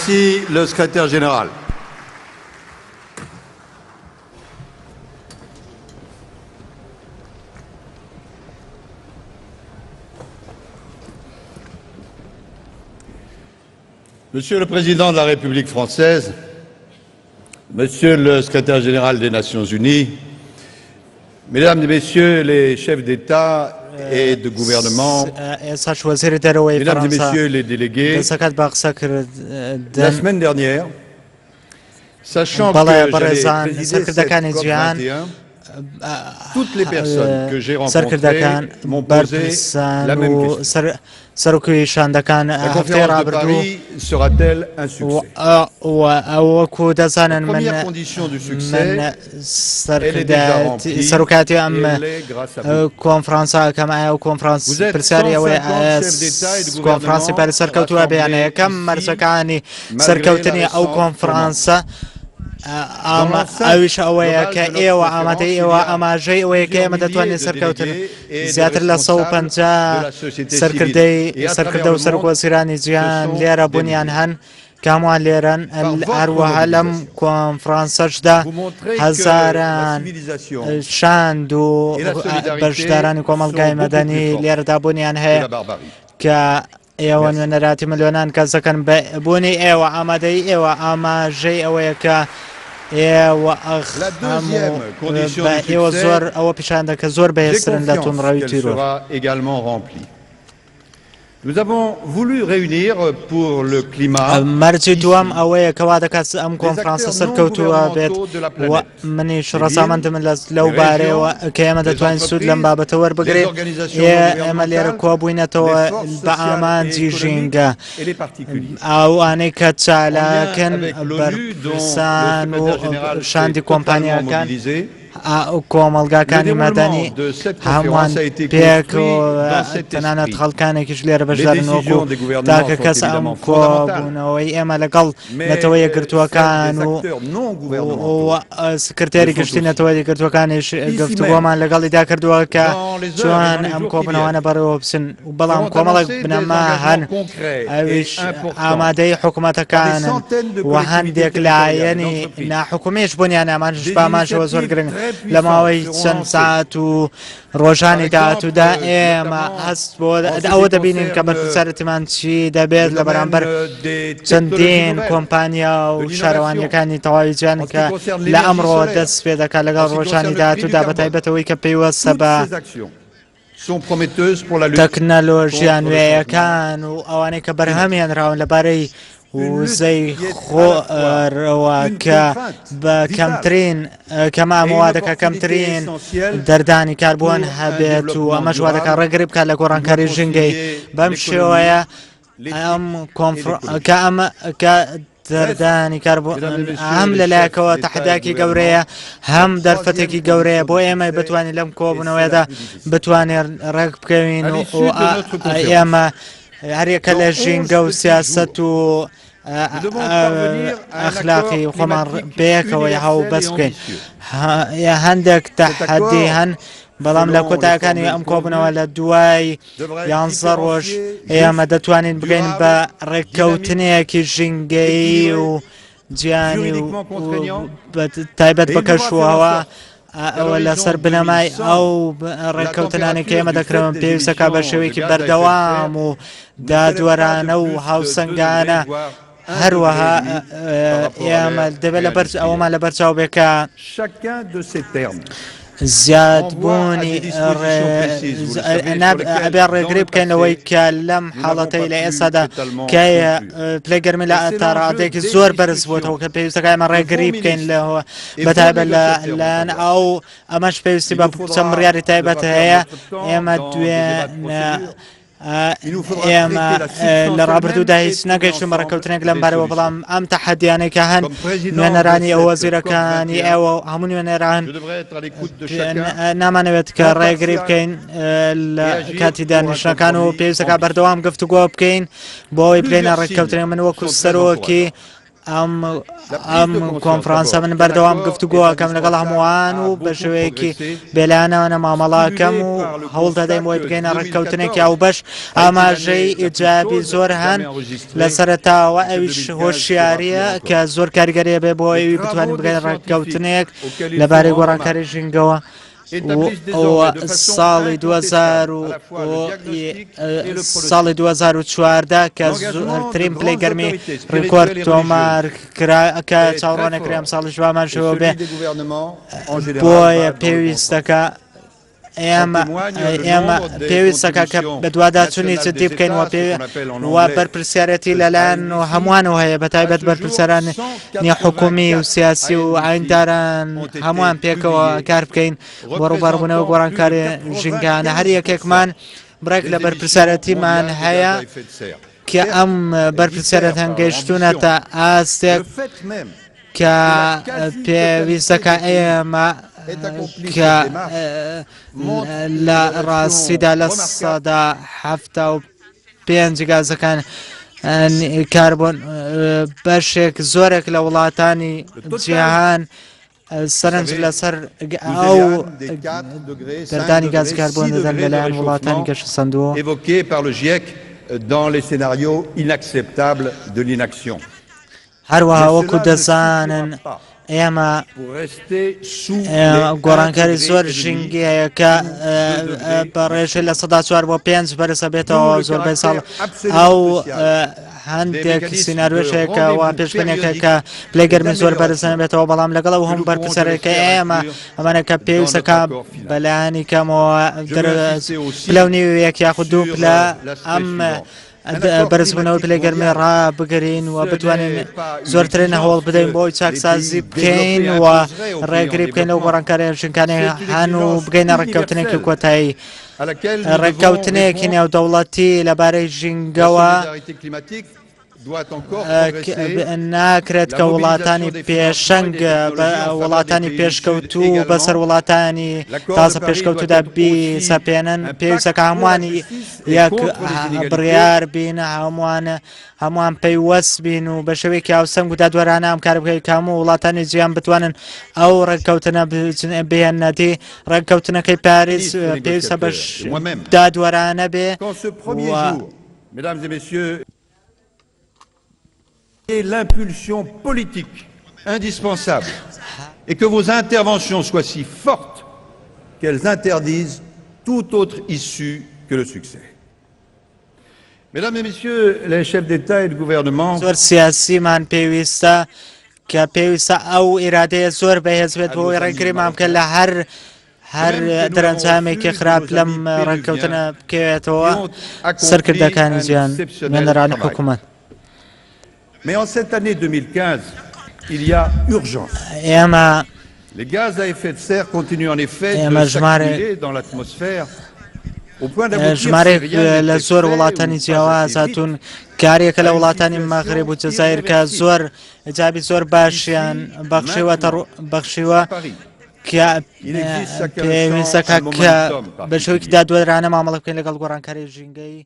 remercie le secrétaire général. Monsieur le Président de la République française, Monsieur le secrétaire général des Nations Unies, Mesdames et Messieurs les chefs d'État et de gouvernement, Mesdames et Messieurs les délégués, la semaine dernière, sachant que j'allais présider cette COP21, toutes les personnes que j'ai rencontrées m'ont posé la même question. La conférence de Paris sera-t-elle un succès? La première condition du succès, elle est déjà remplie, et elle est grâce à vous. Vous êtes 150 chefs d'État et de gouvernement rassemblés ici, ئەوش ئەوەیە کە ئێوە ئامادەیەوە ئاماژەی ئەوەیە کە ئێمە دەتوانین سەرکەوتن زیاتر لە 150 سەرکردە و سەرکۆزیرانی جیهان لێرە بوونیان هەن کاموان لێرەن هەروەها لەم کۆنفرانسەشدا هەزاران شاند و بەشدارانی کۆمەڵگای مەدەنی لێرەدا بوونیان هەیە کە ئێوە نوێنەراتی ملیۆنان کەس دەکەن بوونی ئێوە ئامادەی ئێوە ئاماژەی ئەوەیە کە ئێوە ئێوە زۆر ئەوە پیشان دەکە زۆر بەهێزترن لە توندڕەوی تیرۆ. Nous avons voulu réunir pour le climat مەرجی دووەم ئەوەیە کەوا دەکات ئەم کۆنفرانسە سەرکەوتووە بێت و منیش ڕەزامەندم لەو بارەیەوە کە ئێمە دەتوانین سوود لەم بابەتە وەربگرێت ئێمە لێرە کۆبووینەتەوە بە ئامانجی ژینگە ئەوانەی کە چالاکن بەرپرسان و شاندی کۆمپانیاکان کۆمەڵگاکانی مەدەنی هەمووان پێکەوە تەنانەت خەڵکانێکیش لێرە بەشدارن وەکو تاکە کەس ئەم کۆبوونەوەی ئێمە لەگەڵ نەتەوە یەکگرتووەکان و سکرتێری گشتی نەتەوە یەکگرتووەکانیش گفتوگۆمان لەگەڵیدا کردووە کە چۆن ئەم کۆبوونەوانە بەڕێوە بچن و بەڵام کۆمەڵێک بنەما هەن ئەویش ئامادەی حکوومەتەکانن و هەندێک لایەنی ناحکومیش بوونیان ئامانش باماشەوە زۆر گرنگ لە ماوەی چەند ساعت و ڕۆژانی داهاتوودا ئێمە هەست بۆ ئەوە دەبینین کە بەرپرسارەتیمان چی دەبێت لە بەرامبەر چەندین کۆمپانیا و شارەوانیەکانی تەواوی جیان کە لە ئەمڕۆ دەست پێ دەکات لەگەڵ ڕۆژانی داهاتوودا بەتایبەتەوەی کە پێیوەستە بە تەکنەلۆژیا نوێیەکان و ئەوانەی کە بەرهەمیانراون لەبارەی وزەی خۆرەوە کە بە کەمترین کەمە ئەمەوا دەکە کەمترین دەردانی کاربوون هەبێت و ئەمەش وا دەکات ڕێگری بکات لە گۆڕانکاری ژینگەی بەم شێوەیە کە دەردانی کاربوون هەم لەلایەکەوە تەحدیاکی گەورەیە هەم دەرفەتێکی گەورەیە بۆ ئێمە بتوانین لەم کۆبوونەوەیدا بتوانێت ڕێک بکەوین و ئێمە هەرێکە لە ژینگە و سیاست و ئەخلاقی خۆمان بەیەکەوەی هاو بەس بکەین هەندێک تەحەدی هەن بەڵام لە کۆتایەکانی ئەم کۆبوونەوە لە دوای 11 ڕۆژ ئێمە دەتوانین بگەین بە ڕێککەوتنەیەکی ژینگەیی و جیانی و تایبەت بەکەشوەوە ئەوە لەسەر بنەمای ئەو ڕێککەوتنانی کە ئێمە دەکرێن پێویستەکە بە شێوەیەکی بەردەوام و دادوەرانە و هاوسەنگانە هەروەها ئێمە دەبێت لە بەر ئەوەمان لە بەرچاو بێکە زیادبوونی ئەبێ ڕێگری بکەنەوەی کە لەم حاڵەتەی لە ئێستادا کایە پلەگەرمی لە تاڕادێکی زۆر بەرز بۆتەوە کە پێویستەکە ئێمە ڕێگری بکەین لەوە بەتایبەت لەلاەن ئەو ئەمەش پێویستی بە چەند مڕیاری تایبەت هەیە ئێمە ئێمە لە ڕابردوودا هیچ نەگەیشتم ڕێککەوتنێک لەم بارەوە بەڵام ئەم تەحەدیانەی کە هەن نوێنەرانی ئەو وەزیرەکانی ئێوە هەموو نوێنەران نامانەوێت کە ڕێگری بکەین لە کاتی دانیشتەکان و پێویستەکە بەردەوام گفتوگۆ بکەین بۆ ئەوەی بگەینە ڕێککەوتنێک من وەکو سەرۆکی ئەم کۆنفرانسە من بەردەوام گفتوگۆکەم لەگەڵ هەمووان و بە شێوەیەکی بێلانەوەنە مامەڵاکەم و هەوڵ دەدەین بۆی بگەینە ڕێککەوتنێکی ئەو بەش ئاماژەی ئیجابی زۆر هەن لە سەرەتاوە ئەویش هۆشیاریە کە زۆر کاریگەریە بێ بۆ ئەوی بتوانین بگەین ڕێککەوتنێک لەبارەی گۆڕانکاریی ژینگەوە ساڵی 2014 کە زۆرترین پلەی گەرمی ڕیکۆرد تۆمار کرا کە چاوەڕوانێکرا ئەم ساڵی ژوامان شەوە بێ بۆیە پێویستەکە ئێمە پێویستەکە کە بە دوواداچوونی جدی بکەین وە بەرپرسیارەتی لەلایەن و هەمووانەوە هەیە بەتایبەت بەرپرسیارانی حکومی و سیاسی و ئاینداران هەمووان پێکەوە کار بکەین بۆ ڕووبەربوونەوە گۆڕانکاری ژینگانە هەر یەکێکمان بڕێک لە بەرپرسیارەتیمان هەیە کە ئەم بەرپرسیارەت هەنگەیشتوونەتە ئاستێک کە پێویستەکە ئێمە کە لە ڕاستیدا لە سەدا 75 گازەکان کاربۆن بەشێک زۆرێک لە وڵاتانی جیهان سەرنج لەسەر ئەو گەردانی گاز کاربۆن دەدەن لەلایەن وڵاتانی گەشەسەندووە dans les scénarios inacceptables de l'inaction. هەروەها وەکو دەزانن ئێمە گۆڕانکاری زۆر ژینگی هەیە کە بەڕێژەی لە 4 بۆ 5 بەرزە بێتەوە زۆربەی ساڵ ئەو هەندێک سیناریۆشەیەکە وا پێشبینێکە کە پلەی گەرمی زۆر بەرزە بێتەوە بەڵام لەگەڵ ئەو هەموو بەرپرسیارەکە ئێمە ئەمانە کە پێویستەکە بەلایانی کەمەوە پلەونی یەک یاخود دوو پلە ئەم بەرزبوونەوە پلەی گەرمی ڕابگرین و بتوانین زۆرترین هەوڵ بدەین بۆی چاکسازی بکەین و ڕێگری بکەین لەو گۆڕانکاری ژینگانی هەن و بگەینە ڕێککەوتنێکی کۆتایی ڕێککەوتنێکی نێودەوڵەتی لەبارەی ژینگەوە ناکرێت کە وڵاتانی پێشەنگ وڵاتانی پێشکەوتوو بەسەر وڵاتانی تازە پێشکەوتودا بیسەپێنن پێویستەکە هەمووانی یەک بڕیار بین هەمووان پەیوەست بین و بە شێوەیەکی هاوسەنگ و دادوەرانە ئەم کار بکەین کە هەموو وڵاتانی جیهان بتوانن ئەو ڕێککەوتنە بهێنەتی ڕێککەوتنەکەی پاریس پێویستە بە دادوەرانە بێ l'impulsion politique indispensable et que vos interventions soient si fortes qu'elles interdisent toute autre issue que le succès. Mesdames et Messieurs les chefs d'État et de gouvernement, زۆر سیاسیمان پێویستە کە پێویستە ئەو ئیرادەیە زۆر بەهێز بێت بۆی ڕێگریمان بکە لە هەر دەرەنجامێکی خراپ لەم ڕێککەوتنە بکەوێتەوە سەرکردەکانی جیهان وێنەرانی حکوومەت. Mais en cette année 2015, il y a urgence. Les gaz à effet de serre continuent en effet de s'accumuler dans l'atmosphère au point ژمارەیەک لە زۆر وڵاتانی جیاواز هاتوون کارێکە لە وڵاتانی مەغرب و جەزایر کە زۆر ئیجابی زۆر باشیان بەخشیوە کە پێویستەکە کە بە شێوەیەکی دادوەرانە مامەڵە بکەین لەگەڵ گۆڕانکاری ژینگەی